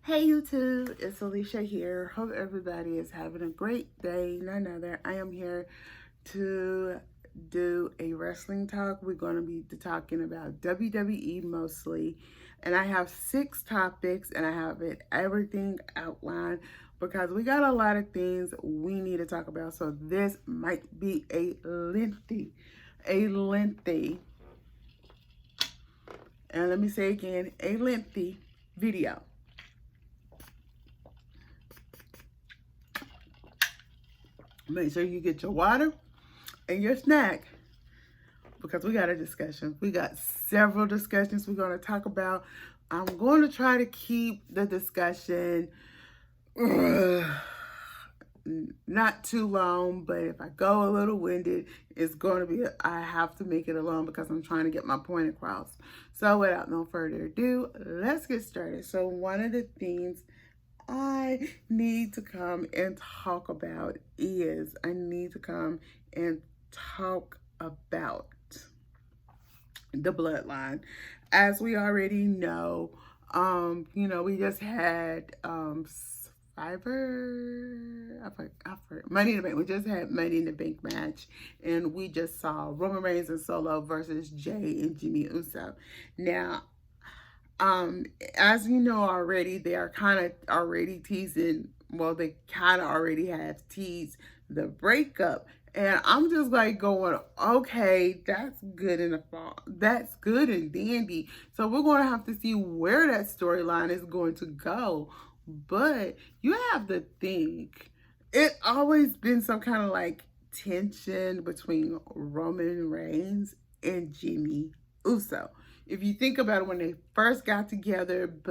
Hey YouTube, it's Alicia here. Hope everybody is having a great day. None other. I am here to do a wrestling talk. We're going to be talking about WWE mostly. And I have 6 topics and I have everything outlined because we got a lot of things we need to talk about. So this might be a lengthy, and let me say again, a lengthy video. Make sure you get your water and your snack because we got a discussion. We got several discussions we're going to talk about. I'm going to try to keep the discussion not too long, but if I go a little winded, it's going to be, I have to make it long because I'm trying to get my point across. So without no further ado, let's get started. So one of the things I need to come and talk about the bloodline. As we already know, we just had Money in the Bank. We just had Money in the Bank match, and we just saw Roman Reigns and Solo versus Jay and Jimmy Uso. Now, as you know already, they are kind of already teasing, well, they kind of already have teased the breakup. And I'm just like going, okay, that's good in the fall. That's good and dandy. So we're going to have to see where that storyline is going to go. But you have to think, it always been some kind of like tension between Roman Reigns and Jimmy Uso. If you think about it, when they first got together and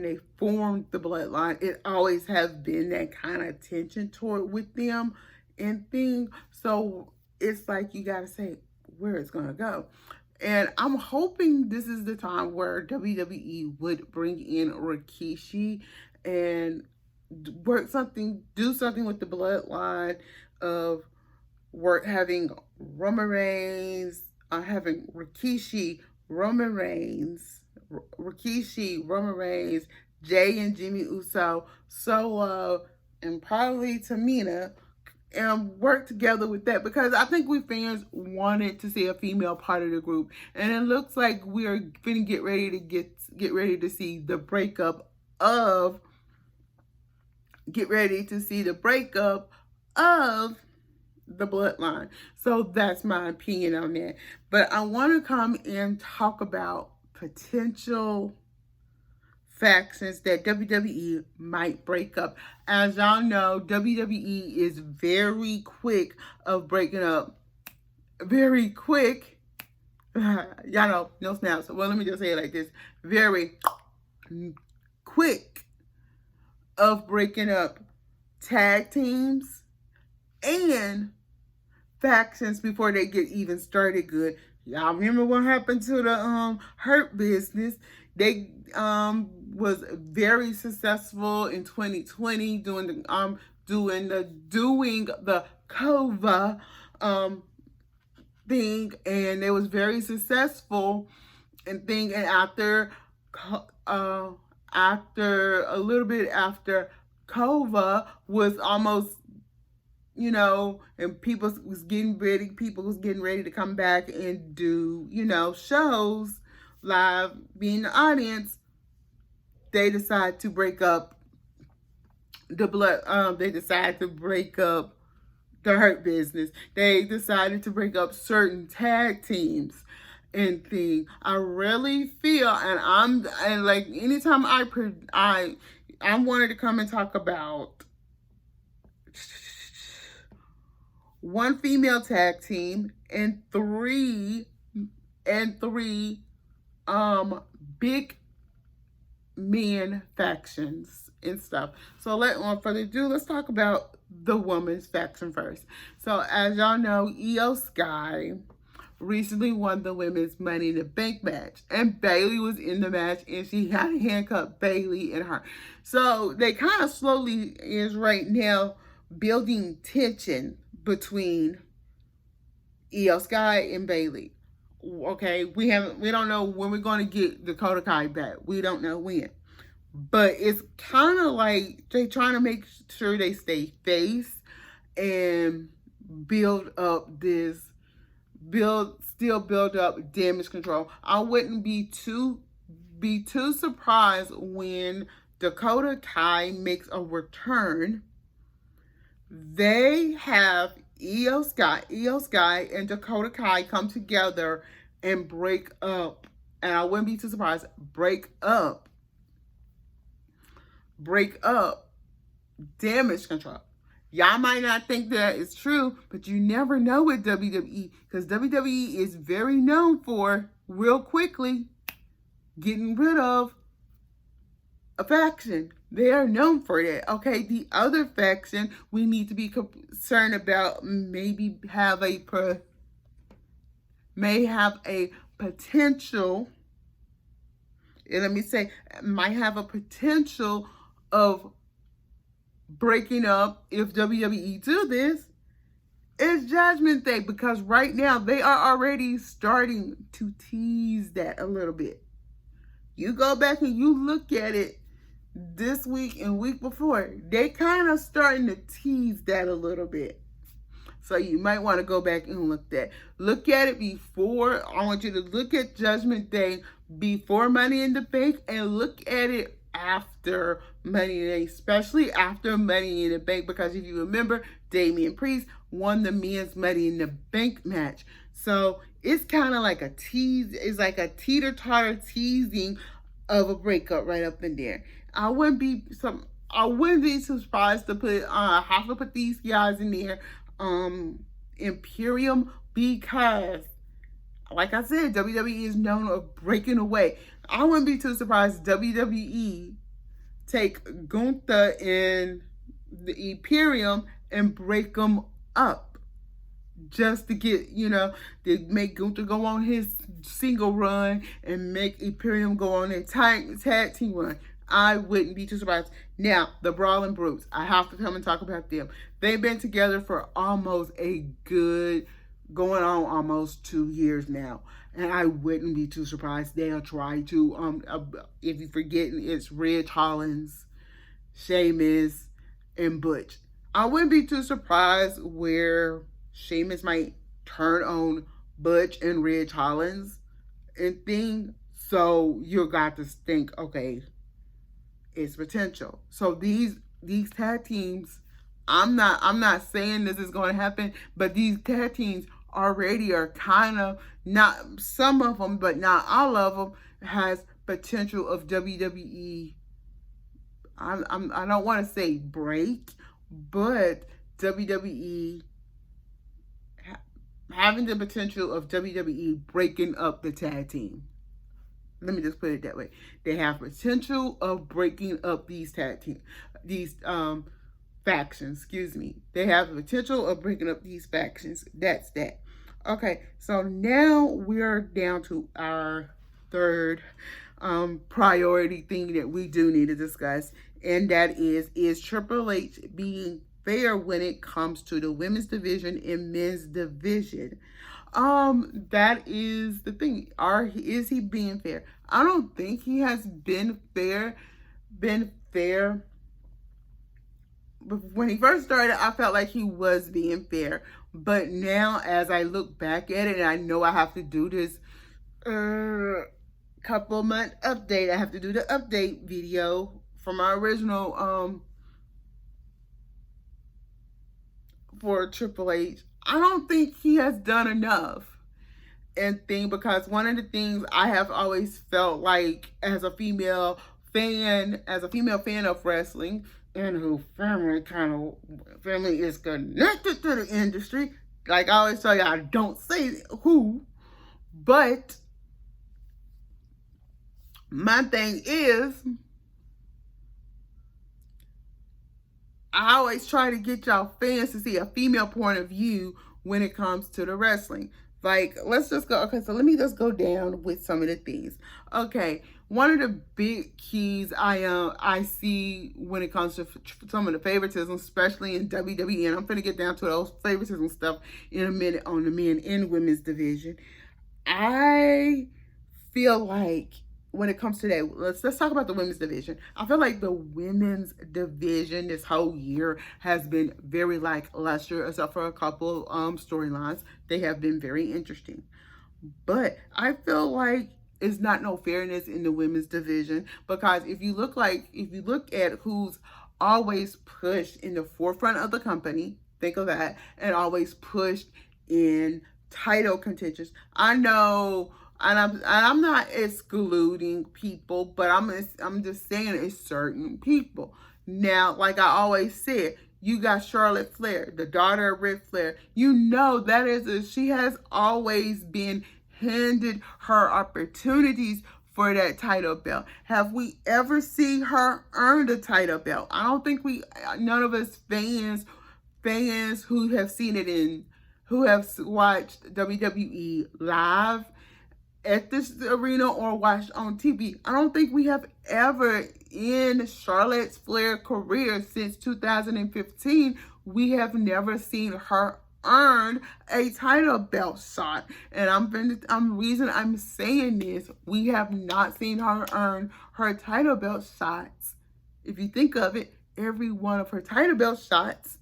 they formed the bloodline, it always has been that kind of tension toward with them and thing. So it's like you got to say where it's going to go. And I'm hoping this is the time where WWE would bring in Rikishi and do something with the bloodline of having Roman Reigns, having Rikishi, Roman Reigns, Jay and Jimmy Uso, Solo, and probably Tamina, and work together with that, because I think we fans wanted to see a female part of the group, and it looks like we're gonna get ready to see the breakup of the bloodline. So that's my opinion on that. But I want to come and talk about potential factions that WWE might break up. As y'all know, WWE is very quick of breaking up. Very quick. Y'all know, no snaps. Well, let me just say it like this. Very quick of breaking up tag teams and factions before they get even started good. Y'all remember what happened to the Hurt Business? They was very successful in 2020 doing the Kova thing, and it was very successful and thing. And after a little bit after Kova was almost, and people was getting ready to come back and do, shows live, being the audience, they decide to break up the Hurt Business. They decided to break up certain tag teams and thing. I really feel, and like anytime I wanted to come and talk about one female tag team and three big men factions and stuff. So without further ado, let's talk about the women's faction first. So as y'all know, Io Sky recently won the women's Money in the Bank match, and Bayley was in the match, and she had to handcuff Bayley and her. So they kind of slowly is right now building tension between Io Sky and Bayley. Okay, we don't know when we're going to get Dakota Kai back. We don't know when. but it's kind of like they trying to make sure they stay face and build up this build up damage control. I wouldn't be too surprised when Dakota Kai makes a return. They have Io Sky and Dakota Kai come together and break up. And I wouldn't be too surprised. Break up damage control. Y'all might not think that is true, but you never know with WWE, because WWE is very known for real quickly getting rid of a faction. They are known for that. Okay, the other faction we need to be concerned about may have a potential, and let me say, might have a potential of breaking up if WWE do this, is Judgment Day, because right now they are already starting to tease that a little bit. You go back and you look at it this week and week before, they kind of starting to tease that a little bit. So you might want to go back and look at it before. I want you to look at Judgment Day before Money in the Bank, and look at it after Money in the Bank, especially after Money in the Bank, because if you remember, Damian Priest won the men's Money in the Bank match. So it's kind of like a tease. It's like a teeter-totter teasing of a breakup right up in there. I wouldn't be surprised to have to put these guys in there, Imperium, because like I said, WWE is known for breaking away. I wouldn't be too surprised WWE take Gunther and the Imperium and break them up, just to get, to make Gunther go on his single run and make Imperium go on their tag team run. I wouldn't be too surprised. Now, the Brawling Brutes, I have to come and talk about them. They've been together for almost 2 years now. And I wouldn't be too surprised they'll try to, if you're forgetting, it's Ridge Hollins, Sheamus, and Butch. I wouldn't be too surprised where Sheamus might turn on Butch and Ridge Hollins and thing. So you got to think, okay, it's potential. So these tag teams, I'm not saying this is going to happen, but these tag teams already are kind of, not some of them, but not all of them, has potential of WWE. I don't want to say break, but WWE having the potential of WWE breaking up the tag team. Let me just put it that way. They have potential of breaking up these factions, excuse me. They have the potential of breaking up these factions. That's that. Okay, so now we're down to our third priority thing that we do need to discuss, and that is Triple H being fair when it comes to the women's division and men's division. That is the thing. Is he being fair? I don't think he has been fair. When he first started, I felt like he was being fair. But now, as I look back at it, and I know I have to do this couple month update. I have to do the update video from our original for Triple H. I don't think he has done enough because one of the things I have always felt like as a female fan of wrestling, and who family is connected to the industry, like I always tell you, I don't say who, but my thing is, I always try to get y'all fans to see a female point of view when it comes to the wrestling. Like, let's just go. Okay, so let me just go down with some of the things. Okay, one of the big keys I see when it comes to some of the favoritism, especially in WWE, and I'm going to get down to those favoritism stuff in a minute on the men and women's division. I feel like when it comes to that, let's talk about the women's division. I feel like the women's division this whole year has been very lackluster, except for a couple storylines. They have been very interesting. But I feel like it's not no fairness in the women's division, because if you look at who's always pushed in the forefront of the company, think of that, and always pushed in title contentions. I know, and I'm not excluding people, but I'm just saying it's certain people. Now, like I always said, you got Charlotte Flair, the daughter of Ric Flair. You know she has always been handed her opportunities for that title belt. Have we ever seen her earn the title belt? I don't think none of us fans who have seen it who have watched WWE live at this arena or watched on TV. I don't think we have ever, in Charlotte Flair's career since 2015, we have never seen her earn a title belt shot. And reason I'm saying this, we have not seen her earn her title belt shots. If you think of it, every one of her title belt shots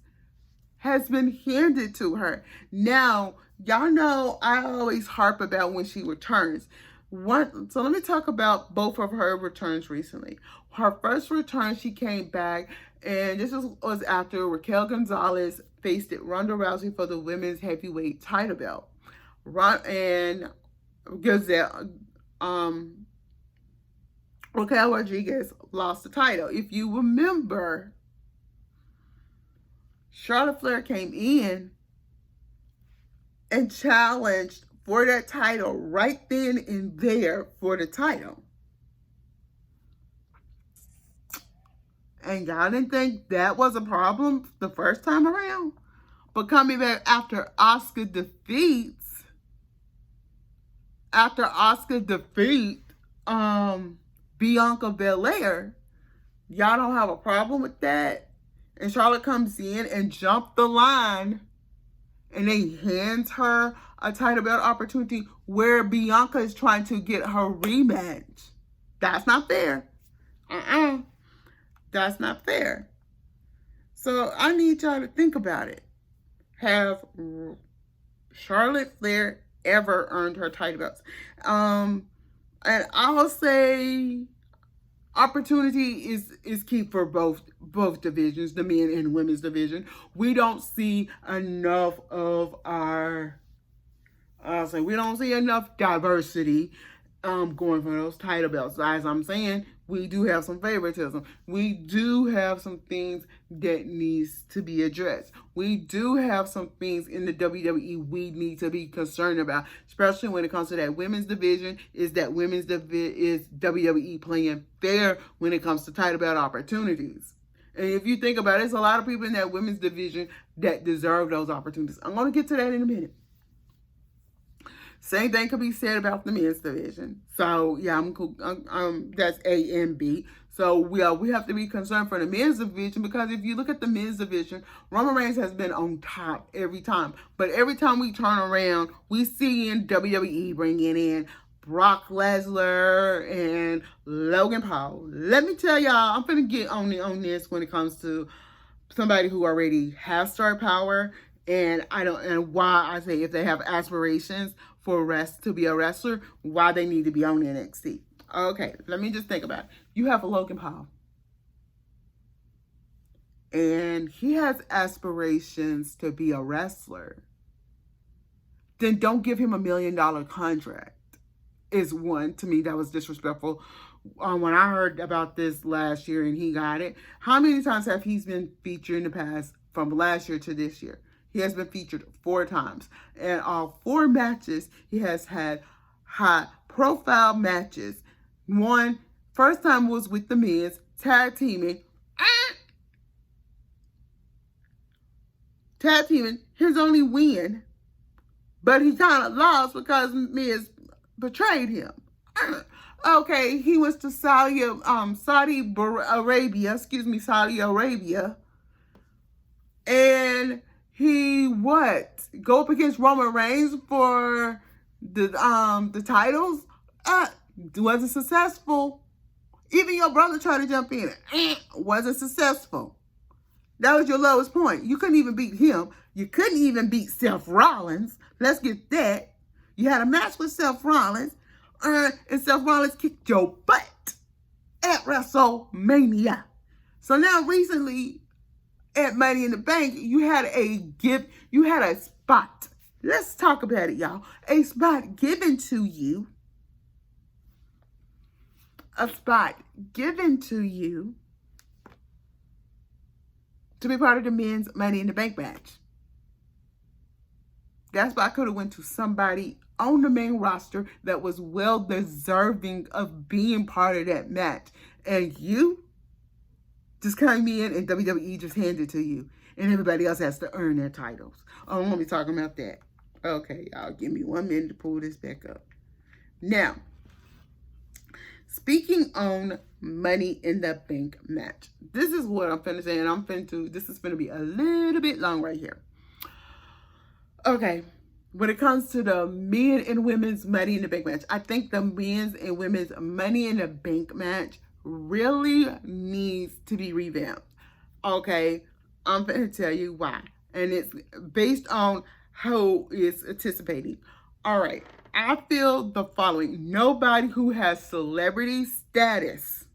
has been handed to her. Now, y'all know I always harp about when she returns. So let me talk about both of her returns recently. Her first return, she came back, and this was after Raquel Gonzalez faced Ronda Rousey for the women's heavyweight title belt. Raquel Rodriguez lost the title. If you remember, Charlotte Flair came in and challenged for that title right then and there for the title. And y'all didn't think that was a problem the first time around? But coming back after Asuka defeats Bianca Belair, y'all don't have a problem with that? And Charlotte comes in and jumps the line, and they hands her a title belt opportunity where Bianca is trying to get her rematch. That's not fair. That's not fair. So I need y'all to think about it. Have Charlotte Flair ever earned her title belts? And I'll say opportunity is key for both divisions, the men and women's division. We don't see enough of we don't see enough diversity going for those title belts. As I'm saying, we do have some favoritism. We do have some things that needs to be addressed. We do have some things in the WWE we need to be concerned about, especially when it comes to that women's division. Is WWE playing fair when it comes to title belt opportunities? And if you think about it, there's a lot of people in that women's division that deserve those opportunities. I'm going to get to that in a minute. Same thing could be said about the men's division. So yeah, that's A and B. So we have to be concerned for the men's division, because if you look at the men's division, Roman Reigns has been on top every time. But every time we turn around, we see in WWE bringing in Brock Lesnar and Logan Paul. Let me tell y'all, I'm gonna get on this when it comes to somebody who already has star power, and why I say if they have aspirations to be a wrestler, why they need to be on NXT. Okay, let me just think about it. You have a Logan Paul, and he has aspirations to be a wrestler. Then don't give him $1 million contract. Is one, to me, that was disrespectful. When I heard about this last year and he got it, how many times have he been featured in the past from last year to this year? He has been featured 4 times. And all 4 matches, he has had high-profile matches. First time was with the Miz, tag teaming. His only win. But he kind of lost because Miz betrayed him. Okay, he was to Saudi Arabia. And he go up against Roman Reigns for the titles? Wasn't successful. Even your brother tried to jump in. Wasn't successful. That was your lowest point. You couldn't even beat him. You couldn't even beat Seth Rollins. Let's get that. You had a match with Seth Rollins, and Seth Rollins kicked your butt at WrestleMania. So now recently at Money in the Bank, you had a spot. Let's talk about it, y'all. A spot given to you. A spot given to you to be part of the men's Money in the Bank match. That spot could have went to somebody on the main roster that was well deserving of being part of that match. And you just came in and WWE just handed it to you. And everybody else has to earn their titles. Oh, I'm going to be talking about that. Okay, y'all, give me 1 minute to pull this back up. Now, speaking on Money in the Bank match, this is what I'm finna say, and this is finna be a little bit long right here. Okay, when it comes to the men and women's Money in the Bank match, I think the men's and women's Money in the Bank match really needs to be revamped. Okay, I'm finna tell you why, and it's based on who is anticipating. All right. I feel the following. Nobody who has celebrity status,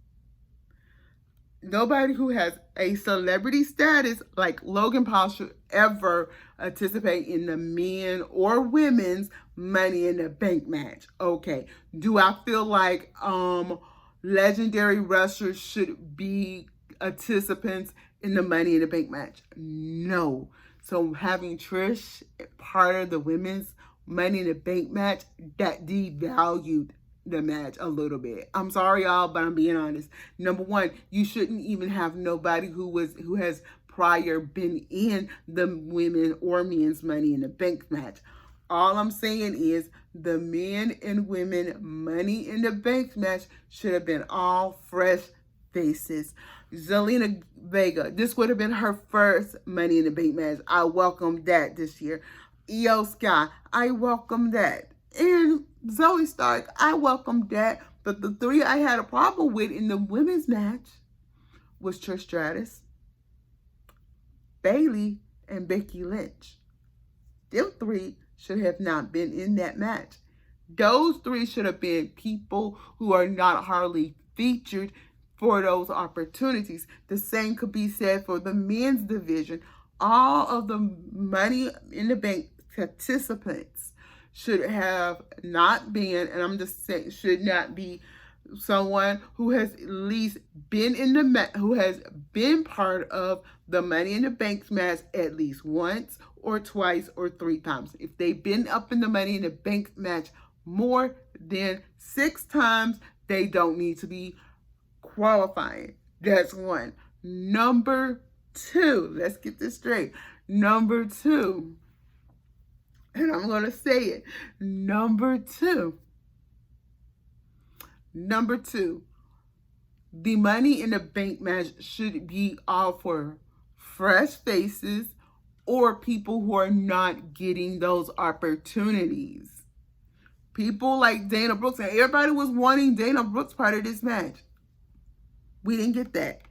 nobody who has a celebrity status like Logan Paul should ever participate in the men or women's Money in the Bank match. Okay. Do I feel like legendary wrestlers should be participants in the Money in the Bank match? No. So having Trish part of the women's Money in the Bank match, that devalued the match a little bit. I'm sorry, y'all, but I'm being honest. Number one, you shouldn't even have nobody who has prior been in the women or men's Money in the Bank match. All I'm saying is the men and women Money in the Bank match should have been all fresh faces. Zelina Vega, this would have been her first Money in the Bank match. I welcomed that this year. Io Sky, I welcome that. And Zoe Stark, I welcome that. But the three I had a problem with in the women's match was Trish Stratus, Bayley, and Becky Lynch. Them three should have not been in that match. Those three should have been people who are not hardly featured for those opportunities. The same could be said for the men's division. All of the Money in the Bank participants should have not been, and I'm just saying, should not be someone who has at least been who has been part of the Money in the Bank match at least once or twice or 3 times. If they've been up in the Money in the Bank match more than 6 times, they don't need to be qualifying. That's one. Number 2, let's get this straight. Number 2, and I'm going to say it. Number 2, the Money in the Bank match should be all for fresh faces or people who are not getting those opportunities. People like Dana Brooks, and everybody was wanting Dana Brooks part of this match. We didn't get that.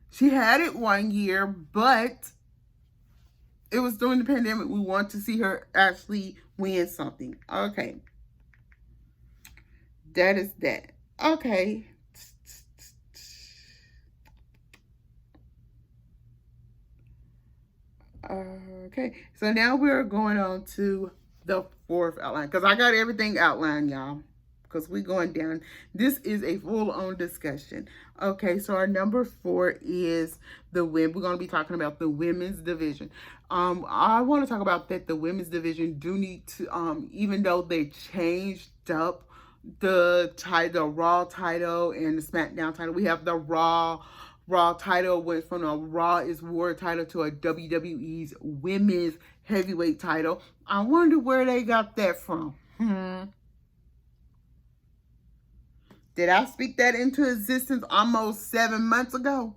She had it 1 year, but it was during the pandemic. We want to see her actually win something. Okay. That is that. Okay. Okay. So now we're going on to the 4th outline, because I got everything outlined, y'all, because we're going down. This is a full-on discussion. Okay, so our number 4 is the women. We're going to be talking about the women's division. I want to talk about that the women's division do need to, even though they changed up the Raw title and the SmackDown title. We have the Raw title went from a Raw is War title to a WWE's Women's Heavyweight title. I wonder where they got that from. Did I speak that into existence almost 7 months ago?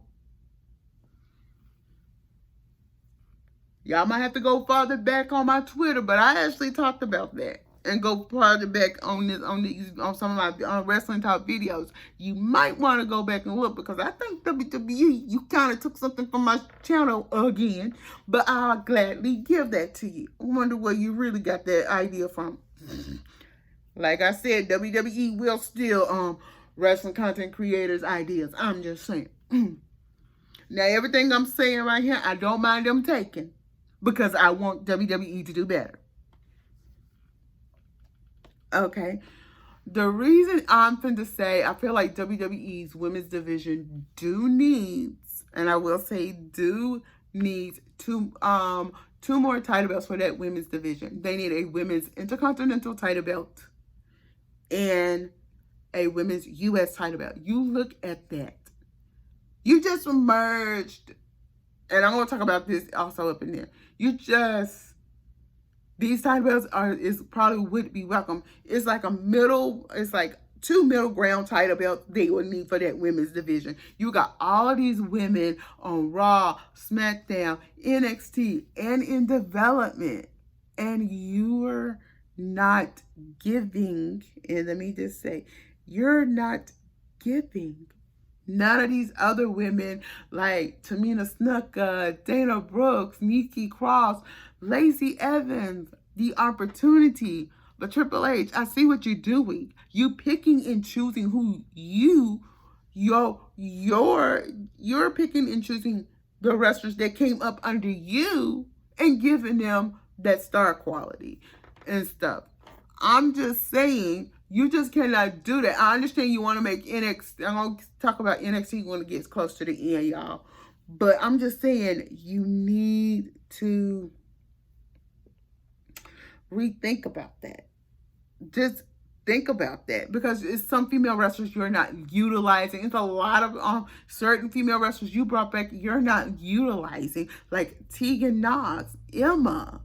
Y'all might have to go farther back on my Twitter, but I actually talked about that. and go farther back on some of my wrestling talk videos, you might want to go back and look, because I think WWE, you kind of took something from my channel again, but I'll gladly give that to you. I wonder where you really got that idea from. Like I said, WWE will steal wrestling content creators' ideas. I'm just saying. Now, everything I'm saying right here, I don't mind them taking, because I want WWE to do better. Okay. The reason I'm finna say I feel like WWE's women's division needs, and I will say needs two more title belts for that women's division. They need a women's intercontinental title belt and a women's US title belt. You look at that. You just merged, and I'm going to talk about this also up in there. These title belts would be welcome. It's like two middle ground title belts they would need for that women's division. You got all these women on Raw, SmackDown, NXT, and in development, and you're not giving. And let me just say, you're not giving none of these other women like Tamina Snuka, Dana Brooks, Nikki Cross, Lacey Evans the opportunity. But Triple H, I see what you're doing. You picking and choosing who you're picking and choosing the wrestlers that came up under you and giving them that star quality and stuff. I'm just saying, you just cannot do that. I understand you want to make NXT. I'm going to talk about NXT when it gets close to the end, y'all. But I'm just saying, you need to rethink about that. Just think about that, because it's some female wrestlers you're not utilizing. It's a lot of certain female wrestlers you brought back you're not utilizing, like Tegan Knox, Emma,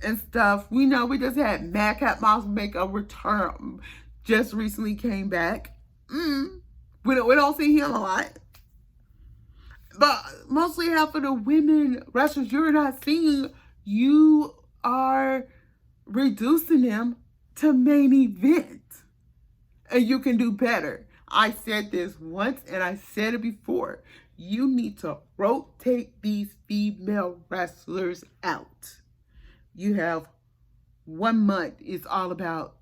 and stuff. We know we just had Madcap Moss make a return, just recently came back. We don't see him a lot. But mostly half of the women wrestlers you're not seeing, you are reducing them to main event. And you can do better. I said this once and I said it before. You need to rotate these female wrestlers out. You have 1 month, it's all about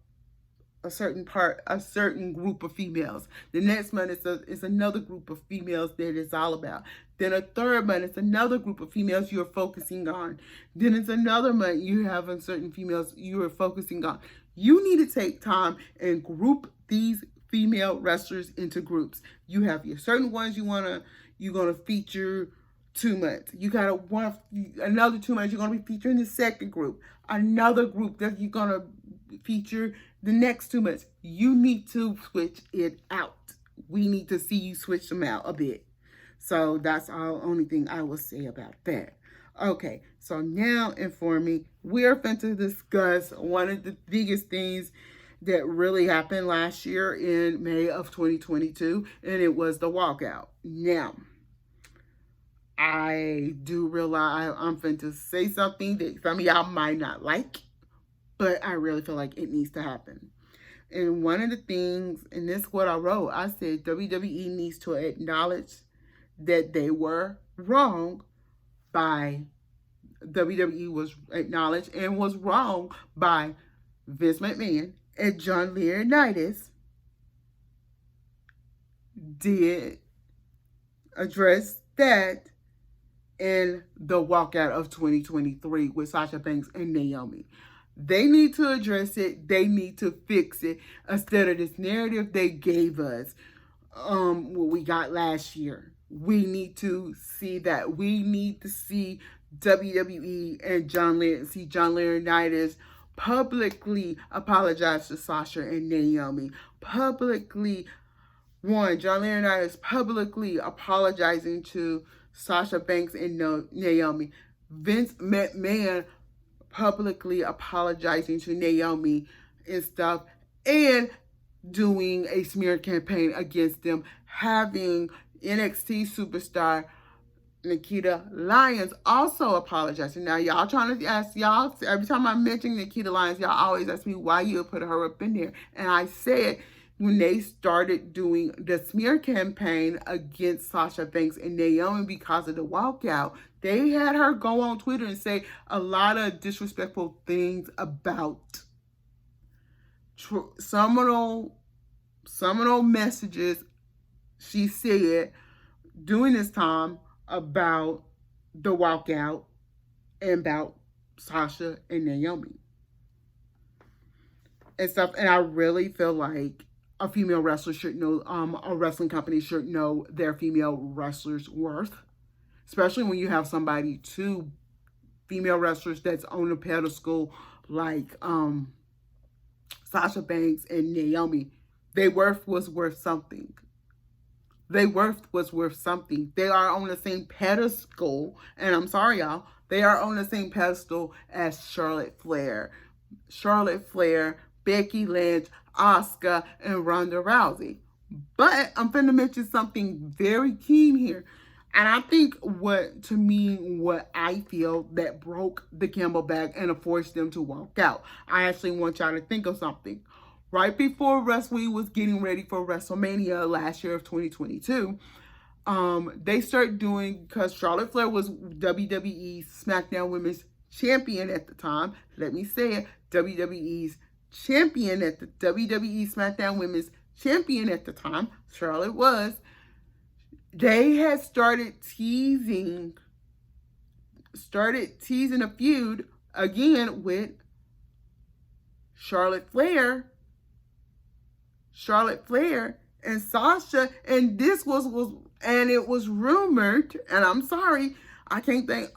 a certain group of females. The next month is another group of females that it's all about. Then a third month, it's another group of females you're focusing on. Then it's another month you have certain females you are focusing on. You need to take time and group these female wrestlers into groups. You have your certain ones you're gonna feature 2 months. You got another 2 months you're gonna be featuring the second group. Another group that you're gonna feature the next 2 months. You need to switch it out. We need to see you switch them out a bit. So that's the only thing I will say about that. Okay, so now inform me. We're going to discuss one of the biggest things that really happened last year in May of 2022, and it was the walkout. Now, I do realize I'm going to say something that some of y'all might not like, but I really feel like it needs to happen. And one of the things, and this is what I wrote, I said WWE needs to acknowledge that they were wrong by WWE was acknowledged and was wrong by Vince McMahon, and John Laurinaitis did address that in the walkout of 2023 with Sasha Banks and Naomi. They need to address it. They need to fix it instead of this narrative they gave us what we got last year. We need to see that. We need to see WWE and John Laurinaitis publicly apologize to Sasha and Naomi. John Laurinaitis publicly apologizing to Sasha Banks and Naomi. Vince McMahon publicly apologizing to Naomi and stuff, and doing a smear campaign against them, having NXT superstar Nikita Lyons also apologizing. Now, y'all trying to ask y'all, every time I mention Nikita Lyons, y'all always ask me why you put her up in there. And I said, when they started doing the smear campaign against Sasha Banks and Naomi because of the walkout, they had her go on Twitter and say a lot of disrespectful things about seminal messages she said during this time about the walkout and about Sasha and Naomi and stuff. And I really feel like a female wrestler should know, a wrestling company should know their female wrestlers' worth, especially when you have somebody, two female wrestlers that's on a pedestal like Sasha Banks and Naomi. Their worth was worth something. Their worth was worth something. They are on the same pedestal, and I'm sorry, y'all, they are on the same pedestal as Charlotte Flair, Becky Lynch, Asuka, and Ronda Rousey. But I'm finna mention something very keen here. And I think what I feel that broke the Camelback and forced them to walk out. I actually want y'all to think of something. Right before we was getting ready for WrestleMania last year of 2022, they started doing, because Charlotte Flair was WWE SmackDown Women's Champion at the time. Let me say it, WWE's champion at the WWE SmackDown Women's Champion at the time. Charlotte was. They had started teasing a feud again with Charlotte Flair and Sasha, and this was and it was rumored, and I'm sorry, I can't think,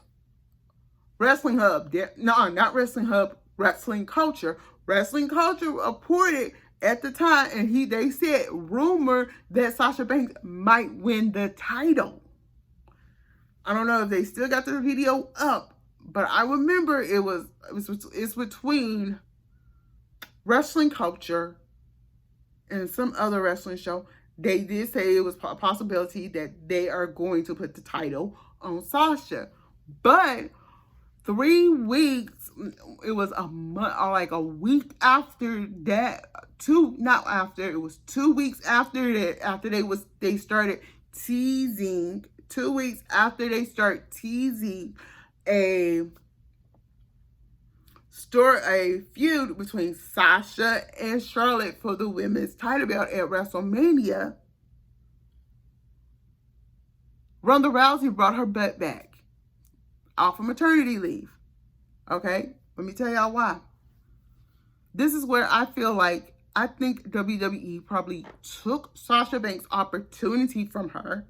Wrestling Hub, no, not Wrestling Hub, Wrestling Culture reported at the time, and they said rumor that Sasha Banks might win the title. I don't know if they still got the video up, but I remember it's between Wrestling Culture and some other wrestling show. They did say it was a possibility that they are going to put the title on Sasha. But 3 weeks, it was a month or like a week after that, it was 2 weeks after that, they started teasing, 2 weeks after they start teasing a feud between Sasha and Charlotte for the women's title belt at WrestleMania. Ronda Rousey brought her butt back off of maternity leave. Okay, let me tell y'all why. This is where I feel like I think WWE probably took Sasha Banks' opportunity from her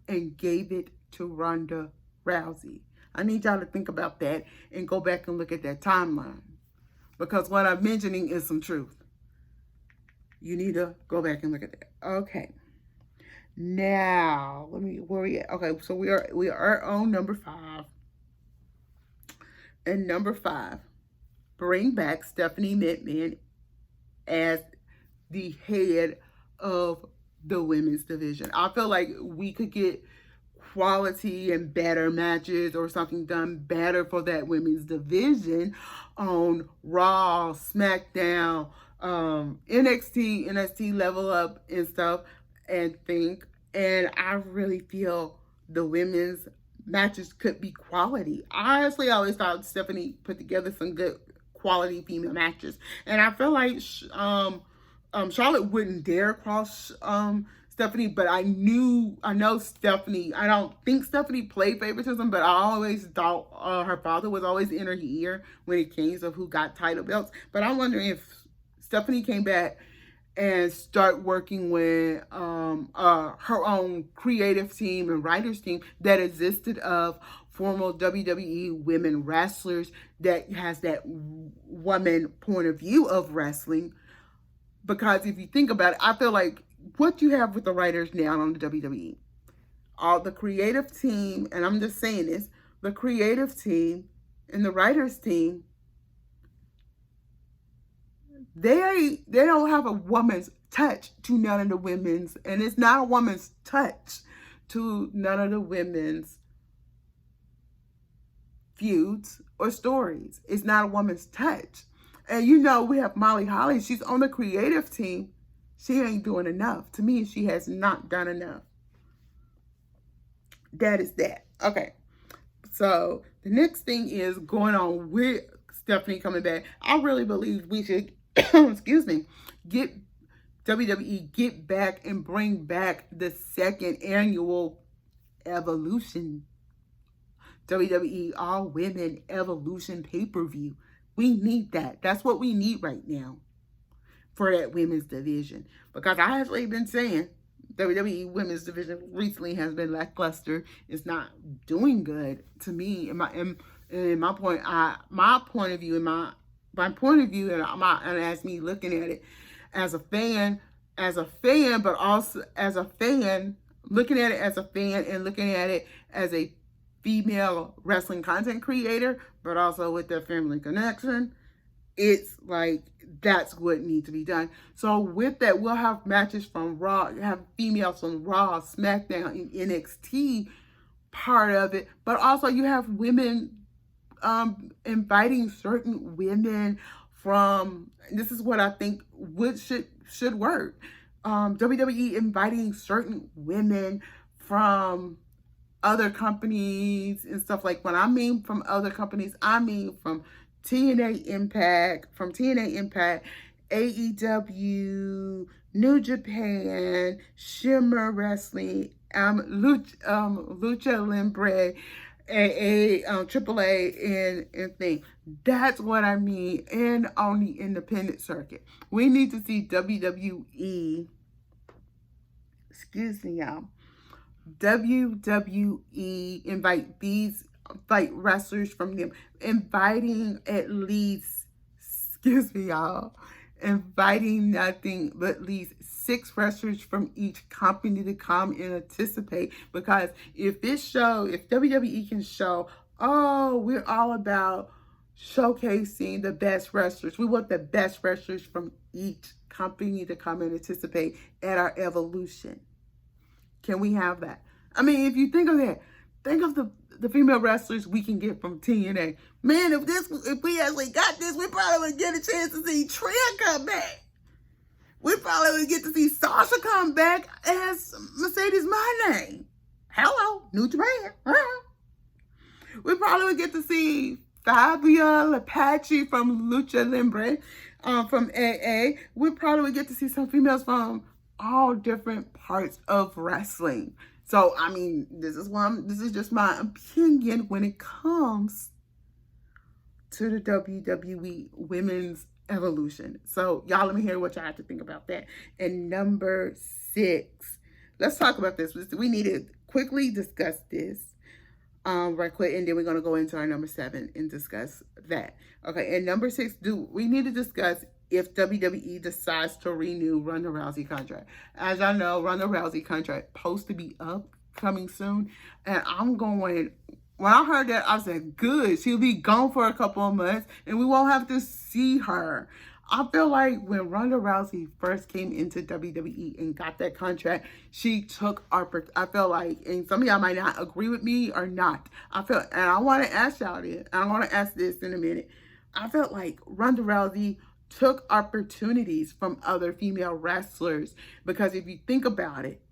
and gave it to Ronda Rousey. I need y'all to think about that and go back and look at that timeline, because what I'm mentioning is some truth. You need to go back and look at that. Okay. Now, where we at? Okay, so we are on number 5. And number 5, bring back Stephanie McMahon as the head of the women's division. I feel like we could get quality and better matches or something done better for that women's division on Raw, SmackDown, NXT Level Up and stuff, and I really feel the women's matches could be quality. Honestly, I always thought Stephanie put together some good quality female matches, and I feel like Charlotte wouldn't dare cross Stephanie, but I know Stephanie. I don't think Stephanie played favoritism, but I always thought her father was always in her ear when it came to who got title belts. But I'm wondering if Stephanie came back and start working with her own creative team and writers team that existed of former WWE women wrestlers that has that woman point of view of wrestling. Because if you think about it, I feel like what you have with the writers now on the WWE, all the creative team, and I'm just saying this, the creative team and the writers team, they don't have a woman's touch to none of the women's, and it's not a woman's touch to none of the women's feuds or stories. It's not a woman's touch. And you know, we have Molly Holly. She's on the creative team. She ain't doing enough. To me, she has not done enough. That is that. Okay. So the next thing is going on with Stephanie coming back. I really believe we should, excuse me, get WWE get back and bring back the second annual Evolution. WWE All Women Evolution pay-per-view. We need that. That's what we need right now for that women's division. Because I have been saying WWE women's division recently has been lackluster. It's not doing good to me. In my point of view, and as me looking at it as a fan, but also as a fan, looking at it as a fan and looking at it as a female wrestling content creator, but also with their family connection. It's like that's what needs to be done. So with that, we'll have matches from Raw, have females from Raw, SmackDown, and NXT part of it, but also you have women inviting certain women from. This is what I think should work. WWE inviting certain women from other companies and stuff. Like when I mean from other companies, I mean from TNA Impact, AEW, New Japan, Shimmer Wrestling, Lucha Libre, AAA, and thing. That's what I mean. And on the independent circuit, we need to see WWE. Excuse me, y'all. WWE invite wrestlers from them, inviting at least, excuse me, y'all, inviting nothing but at least 6 wrestlers from each company to come and participate. Because if WWE can show, oh, we're all about showcasing the best wrestlers. We want the best wrestlers from each company to come and participate at our Evolution. Can we have that? I mean, if you think of that, think of the female wrestlers we can get from TNA. Man, if we actually got this, we probably would get a chance to see Trish come back. We probably would get to see Sasha come back as Mercedes My Name. Hello, New Japan. We probably would get to see Fabia Apache from Lucha Libre, from AA. We probably would get to see some females from all different parts of wrestling. So, I mean, this is just my opinion when it comes to the WWE Women's Evolution. So, y'all, let me hear what y'all have to think about that. And number 6, let's talk about this. We need to quickly discuss this right quick, and then we're going to go into our number 7 and discuss that. Okay, and number 6, we need to discuss if WWE decides to renew Ronda Rousey contract. As y'all know, Ronda Rousey contract supposed to be up coming soon. And when I heard that, I said, good. She'll be gone for a couple of months and we won't have to see her. I feel like when Ronda Rousey first came into WWE and got that contract, she took I feel like, and some of y'all might not agree with me or not. And I want to ask y'all this, and I want to ask this in a minute. I felt like Ronda Rousey took opportunities from other female wrestlers, because if you think about it,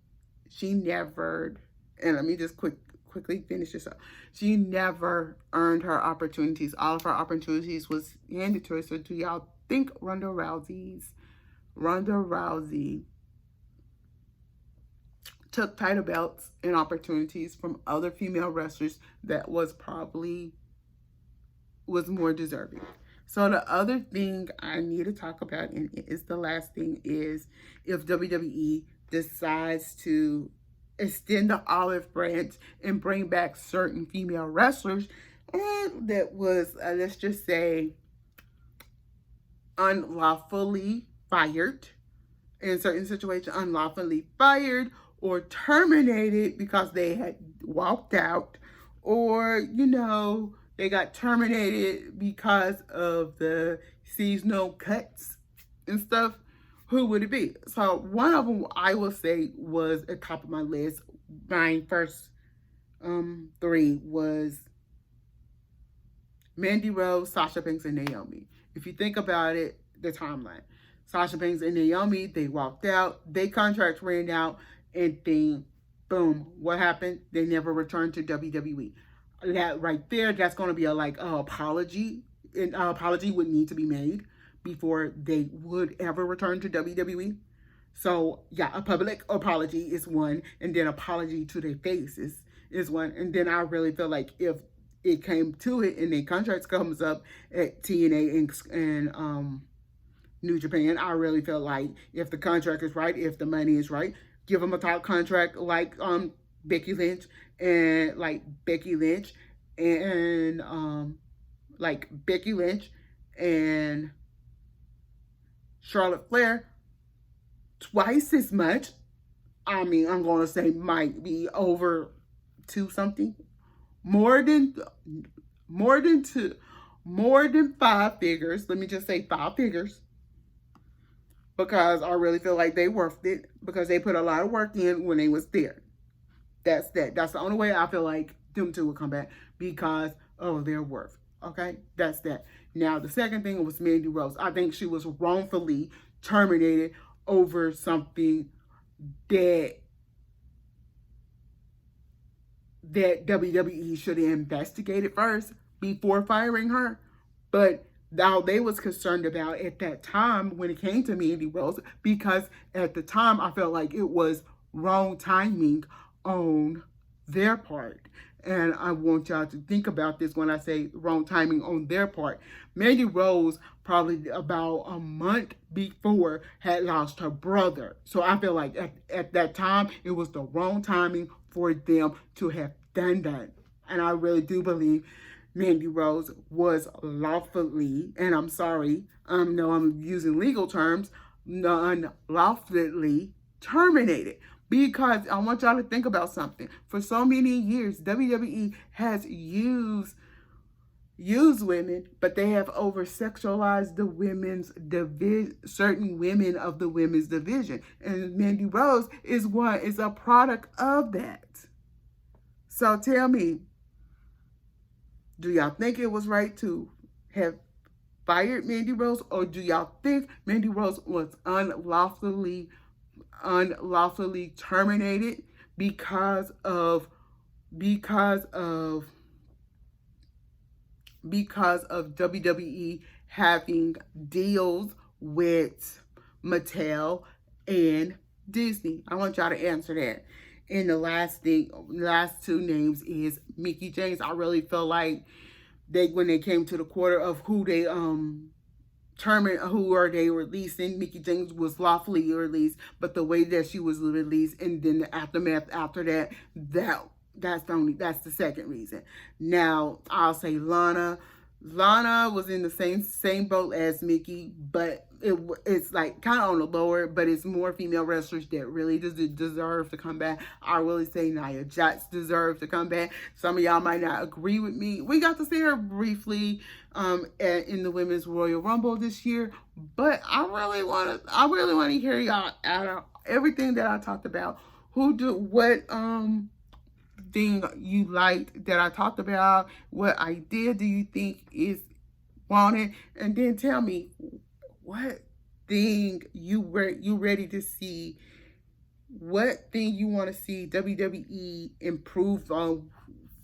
she never, and let me just quickly finish this up. She never earned her opportunities. All of her opportunities was handed to her. So do y'all think Ronda Rousey took title belts and opportunities from other female wrestlers that was more deserving? So the other thing I need to talk about, and it's the last thing, is if WWE decides to extend the olive branch and bring back certain female wrestlers that was, let's just say, unlawfully fired, in certain situations, unlawfully fired or terminated because they had walked out, or, they got terminated because of the seasonal cuts and stuff. Who would it be? So one of them I will say was at the top of my list. My first 3 was Mandy Rose, Sasha Banks, and Naomi. If you think about it, the timeline. Sasha Banks and Naomi, they walked out, their contracts ran out, and then boom, what happened? They never returned to WWE. That right there, that's going to be a apology. An apology would need to be made before they would ever return to WWE. So yeah, a public apology is one, and then apology to their faces is one. And then I really feel like if it came to it and their contracts comes up at TNA and New Japan, I really feel like if the contract is right, if the money is right, give them a top contract Becky Lynch and Becky Lynch and Becky Lynch and Charlotte Flair twice as much. I mean, I'm going to say might be over two something, more than five figures. Let me just say five figures, because I really feel like they worth it, because they put a lot of work in when they was there. That's the only way I feel like them two will come back, because of their worth. Okay, that's that. Now the second thing was Mandy Rose. I think she was wrongfully terminated over something that WWE should have investigated first before firing her. But now they was concerned about at that time when it came to Mandy Rose, because at the time I felt like it was wrong timing on their part. And I want y'all to think about this when I say wrong timing on their part. Mandy Rose, probably about a month before, had lost her brother. So I feel like at that time, it was the wrong timing for them to have done that. And I really do believe Mandy Rose was lawfully, and I'm sorry, no, I'm using legal terms, non-lawfully terminated. Because I want y'all to think about something. For so many years, WWE has used women, but they have over-sexualized the women's division, certain women of the women's division. And Mandy Rose is a product of that. So tell me, do y'all think it was right to have fired Mandy Rose, or do y'all think Mandy Rose was unlawfully terminated because of WWE having deals with Mattel and Disney? I want y'all to answer that. And the last two names is Mickie James. I really feel like when they came to the quarter of who they who are they releasing, Mickie James was lawfully released, but the way that she was released and then the aftermath after that's the second reason. Now I'll say Lana was in the same boat as Mickie, but it's like kind of on the lower, but it's more female wrestlers that really deserve to come back. I really say Nia Jax deserves to come back. Some of y'all might not agree with me. We got to see her briefly in the Women's Royal Rumble this year, but I really want to hear y'all out of everything that I talked about. What thing you liked that I talked about? What idea do you think is wanted? And then tell me what thing you ready to see. What thing you want to see WWE improve on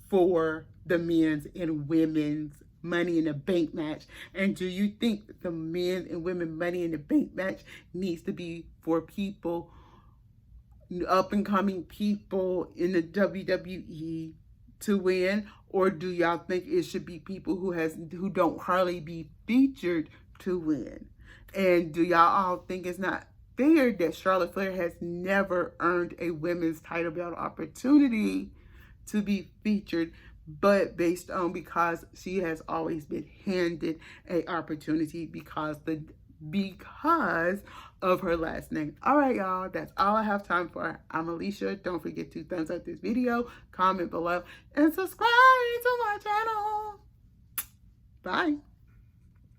for the men's and women's Money in the Bank match? And do you think the men and women Money in the Bank match needs to be for people, up and coming people in the WWE to win, or do y'all think it should be people who don't hardly be featured to win? And do y'all all think it's not fair that Charlotte Flair has never earned a women's title belt opportunity to be featured, but because she has always been handed an opportunity because of her last name? All right, y'all, that's all I have time for. I'm Alicia. Don't forget to thumbs up this video, comment below, and subscribe to my channel. Bye.